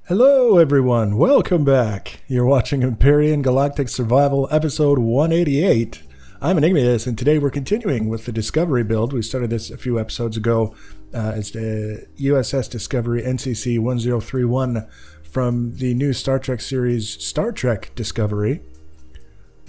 Hello everyone, welcome back. You're watching Empyrion Galactic Survival episode 188. I'm Enigmius, and today we're continuing with the Discovery build. We started this a few episodes ago. It's the USS Discovery NCC-1031 from the new Star Trek series Star Trek Discovery.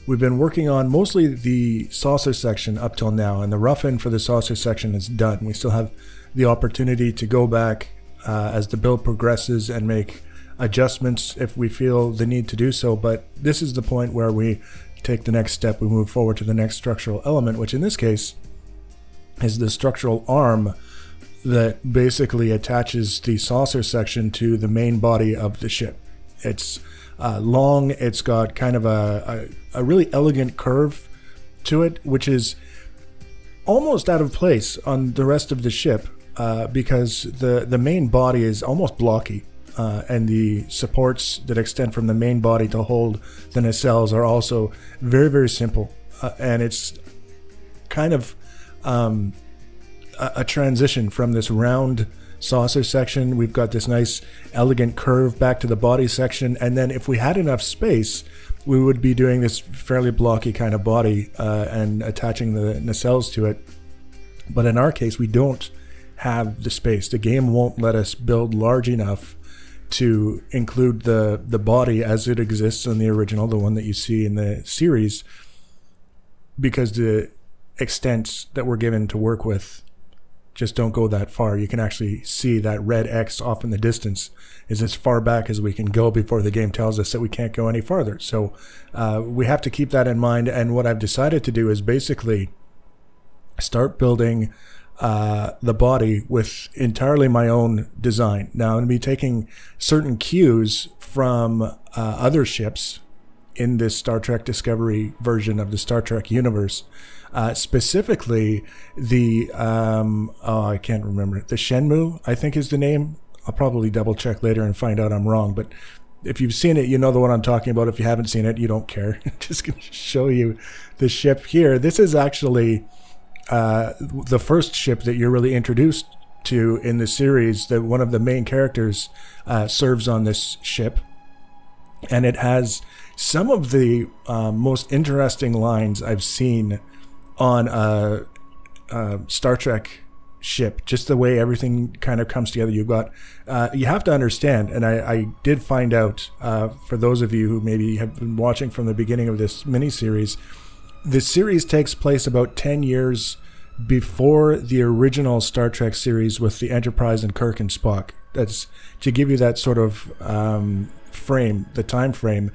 We've been working on mostly the saucer section up till now, and the rough end for the saucer section is done. We still have the opportunity to go back as the build progresses and make adjustments if we feel the need to do so, but this is the point where we take the next step. We move forward to the next structural element, which in this case is the structural arm that basically attaches the saucer section to the main body of the ship. It's long, it's got kind of a really elegant curve to it, which is almost out of place on the rest of the ship because the main body is almost blocky. And the supports that extend from the main body to hold the nacelles are also very, very simple. And it's kind of a transition from this round saucer section. We've got this nice, elegant curve back to the body section. And then if we had enough space, we would be doing this fairly blocky kind of body and attaching the nacelles to it. But in our case, we don't have the space. The game won't let us build large enough to include the body as it exists in the original, the one that you see in the series, because the extents that we're given to work with just don't go that far. You can actually see that red X off in the distance is as far back as we can go before the game tells us that we can't go any farther. So we have to keep that in mind, and what I've decided to do is basically start building the body with entirely my own design. Now I'm going to be taking certain cues from other ships in this Star Trek Discovery version of the Star Trek universe. Specifically the, I can't remember, the Shenmue, I think is the name. I'll probably double check later and find out I'm wrong, but if you've seen it, you know the one I'm talking about. If you haven't seen it, you don't care. Just going to show you the ship here. This is actually the first ship that you're really introduced to in the series. That one of the main characters serves on this ship, and it has some of the most interesting lines I've seen on a Star Trek ship. Just the way everything kind of comes together. You've got you have to understand, and I did find out for those of you who maybe have been watching from the beginning of this miniseries, the series takes place about 10 years before the original Star Trek series with the Enterprise and Kirk and Spock. That's to give you that sort of frame, the time frame.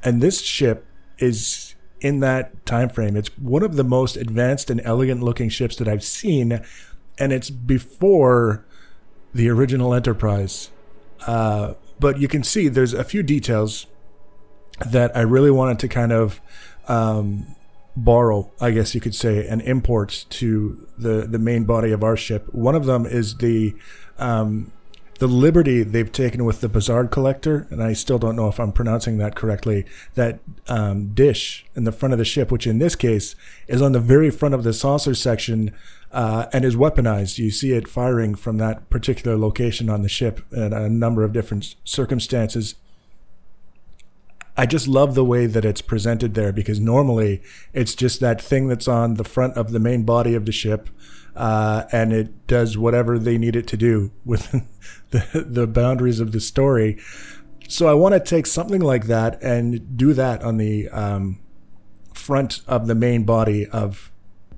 And this ship is in that time frame. It's one of the most advanced and elegant looking ships that I've seen, and it's before the original Enterprise. But you can see there's a few details that I really wanted to kind of borrow, I guess you could say, and import to the main body of our ship. One of them is the liberty they've taken with the Bazaar Collector, and I still don't know if I'm pronouncing that correctly, that dish in the front of the ship, which in this case is on the very front of the saucer section and is weaponized. You see it firing from that particular location on the ship in a number of different circumstances. I just love the way that it's presented there, because normally it's just that thing that's on the front of the main body of the ship, and it does whatever they need it to do within the boundaries of the story. So I want to take something like that and do that on the front of the main body of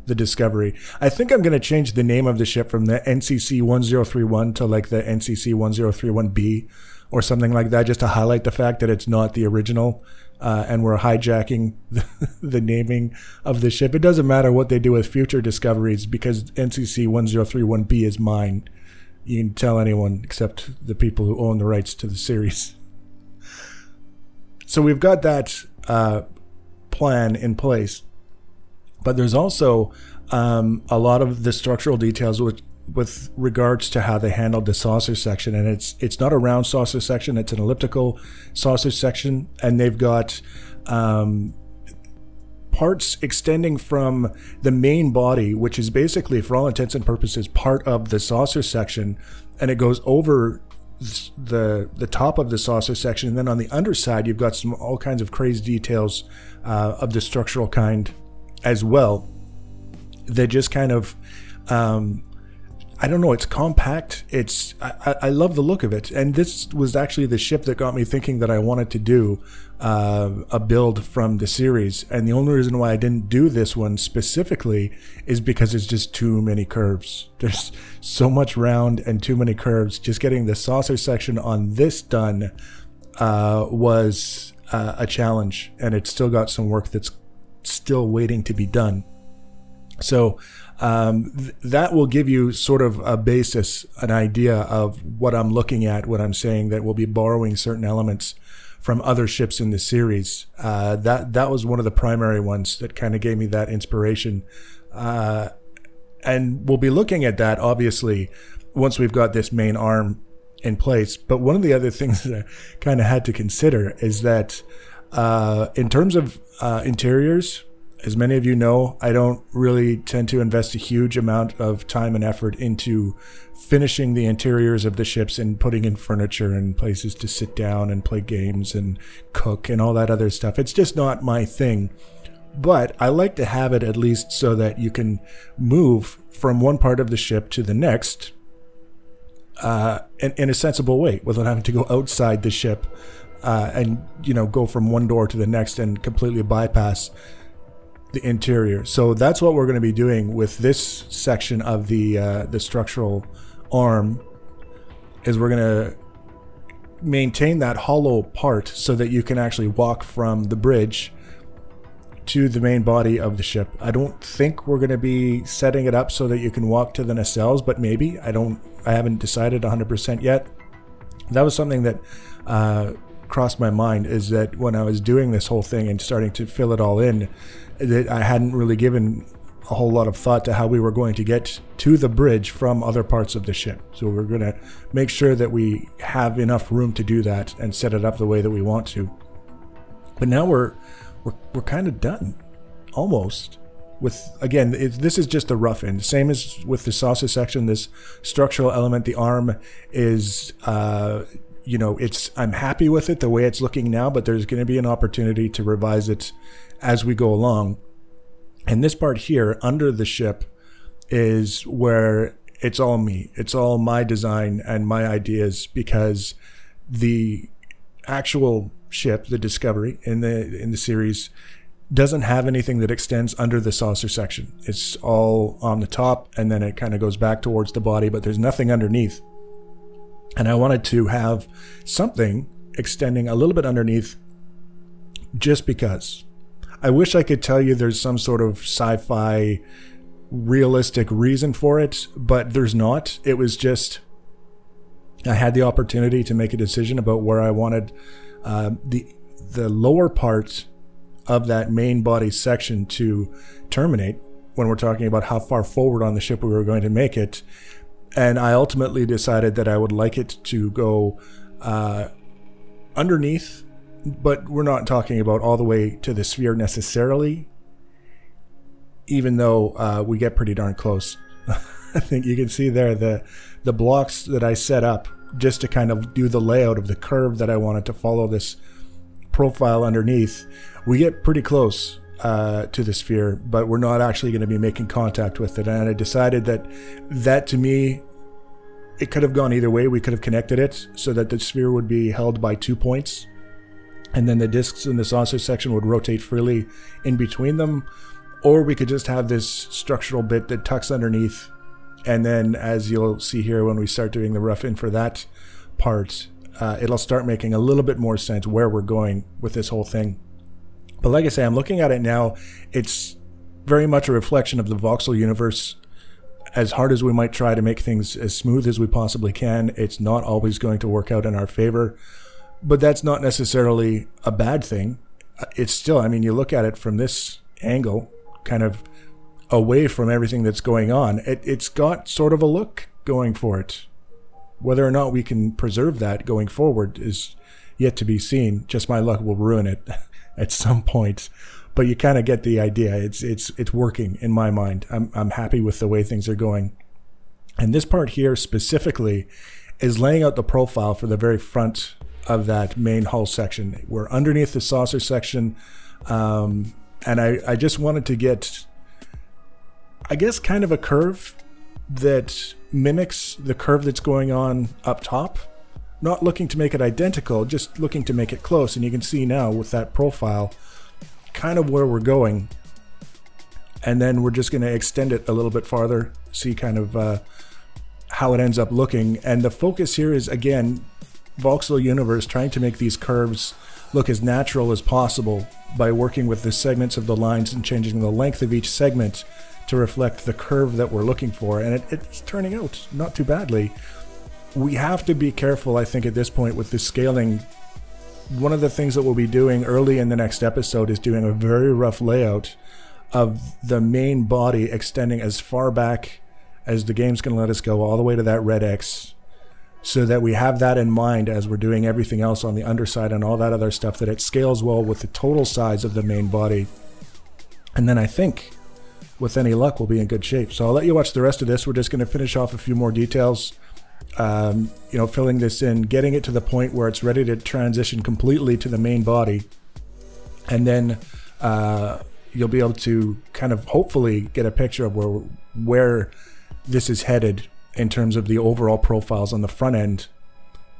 the Discovery. I think I'm going to change the name of the ship from the NCC-1031 to like the NCC-1031B. Or something like that, just to highlight the fact that it's not the original, and we're hijacking the naming of the ship. It doesn't matter what they do with future discoveries, because NCC-1031B is mine. You can tell anyone except the people who own the rights to the series. So we've got that plan in place, but there's also a lot of the structural details with regards to how they handled the saucer section. And it's not a round saucer section, it's an elliptical saucer section, and they've got parts extending from the main body, which is basically, for all intents and purposes, part of the saucer section, and it goes over the top of the saucer section, and then on the underside you've got all kinds of crazy details of the structural kind as well. They just kind of I don't know, it's compact. I love the look of it, and this was actually the ship that got me thinking that I wanted to do a build from the series. And the only reason why I didn't do this one specifically is because it's just too many curves. There's so much round and too many curves. Just getting the saucer section on this done was a challenge, and it's still got some work that's still waiting to be done. So that will give you sort of a basis, an idea of what I'm looking at when I'm saying that we'll be borrowing certain elements from other ships in the series. That was one of the primary ones that kind of gave me that inspiration. And we'll be looking at that, obviously, once we've got this main arm in place. But one of the other things that I kind of had to consider is that in terms of interiors, as many of you know, I don't really tend to invest a huge amount of time and effort into finishing the interiors of the ships and putting in furniture and places to sit down and play games and cook and all that other stuff. It's just not my thing. But I like to have it at least so that you can move from one part of the ship to the next in a sensible way without having to go outside the ship and, you know, go from one door to the next and completely bypass the interior. So that's what we're going to be doing with this section of the structural arm, is we're going to maintain that hollow part so that you can actually walk from the bridge to the main body of the ship. I don't think we're going to be setting it up so that you can walk to the nacelles, but maybe. I haven't decided 100% yet. That was something that crossed my mind, is that when I was doing this whole thing and starting to fill it all in, that I hadn't really given a whole lot of thought to how we were going to get to the bridge from other parts of the ship. So we're going to make sure that we have enough room to do that and set it up the way that we want to. But now we're kind of done, almost. With, again, this is just the rough end. Same as with the saucer section, this structural element, the arm is, you know, I'm happy with it the way it's looking now, but there's going to be an opportunity to revise it as we go along. And this part here under the ship is where it's all me. It's all my design and my ideas, because the actual ship, the Discovery in the series, doesn't have anything that extends under the saucer section. It's all on the top, and then it kind of goes back towards the body, but there's nothing underneath. And I wanted to have something extending a little bit underneath, just because. I wish I could tell you there's some sort of sci-fi realistic reason for it, but there's not. It was just, I had the opportunity to make a decision about where I wanted the lower part of that main body section to terminate, when we're talking about how far forward on the ship we were going to make it. And I ultimately decided that I would like it to go underneath, but we're not talking about all the way to the sphere necessarily, even though we get pretty darn close. I think you can see there the blocks that I set up just to kind of do the layout of the curve that I wanted to follow this profile underneath. We get pretty close to the sphere, but we're not actually going to be making contact with it. And I decided that to me, it could have gone either way. We could have connected it so that the sphere would be held by 2 points, and then the discs in the saucer section would rotate freely in between them, or we could just have this structural bit that tucks underneath. And then, as you'll see here when we start doing the rough in for that part, it'll start making a little bit more sense where we're going with this whole thing. But like I say, I'm looking at it now, it's very much a reflection of the voxel universe. As hard as we might try to make things as smooth as we possibly can, it's not always going to work out in our favor. But that's not necessarily a bad thing. It's still, I mean, you look at it from this angle, kind of away from everything that's going on, it's got sort of a look going for it. Whether or not we can preserve that going forward is yet to be seen. Just my luck will ruin it at some point. But you kind of get the idea. It's working in my mind. I'm happy with the way things are going. And this part here specifically is laying out the profile for the very front of that main hull section. We're underneath the saucer section, and I just wanted to get, I guess, kind of a curve that mimics the curve that's going on up top. Not looking to make it identical, just looking to make it close. And you can see now with that profile kind of where we're going. And then we're just going to extend it a little bit farther, see kind of how it ends up looking. And the focus here is, again, Voxel Universe trying to make these curves look as natural as possible by working with the segments of the lines and changing the length of each segment to reflect the curve that we're looking for. And it's turning out not too badly. We have to be careful, I think, at this point with the scaling. One of the things that we'll be doing early in the next episode is doing a very rough layout of the main body extending as far back as the game's going to let us go, all the way to that red X, so that we have that in mind as we're doing everything else on the underside and all that other stuff, that it scales well with the total size of the main body. And then I think, with any luck, we'll be in good shape. So I'll let you watch the rest of this. We're just going to finish off a few more details, you know, filling this in, getting it to the point where it's ready to transition completely to the main body. And then you'll be able to kind of hopefully get a picture of where this is headed in terms of the overall profiles on the front end.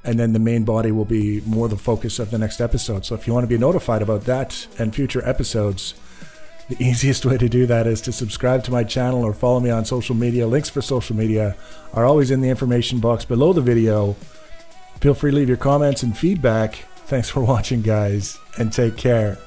And then the main body will be more the focus of the next episode. So if you want to be notified about that and future episodes, the easiest way to do that is to subscribe to my channel or follow me on social media. Links for social media are always in the information box below the video. Feel free to leave your comments and feedback. Thanks for watching, guys, and take care.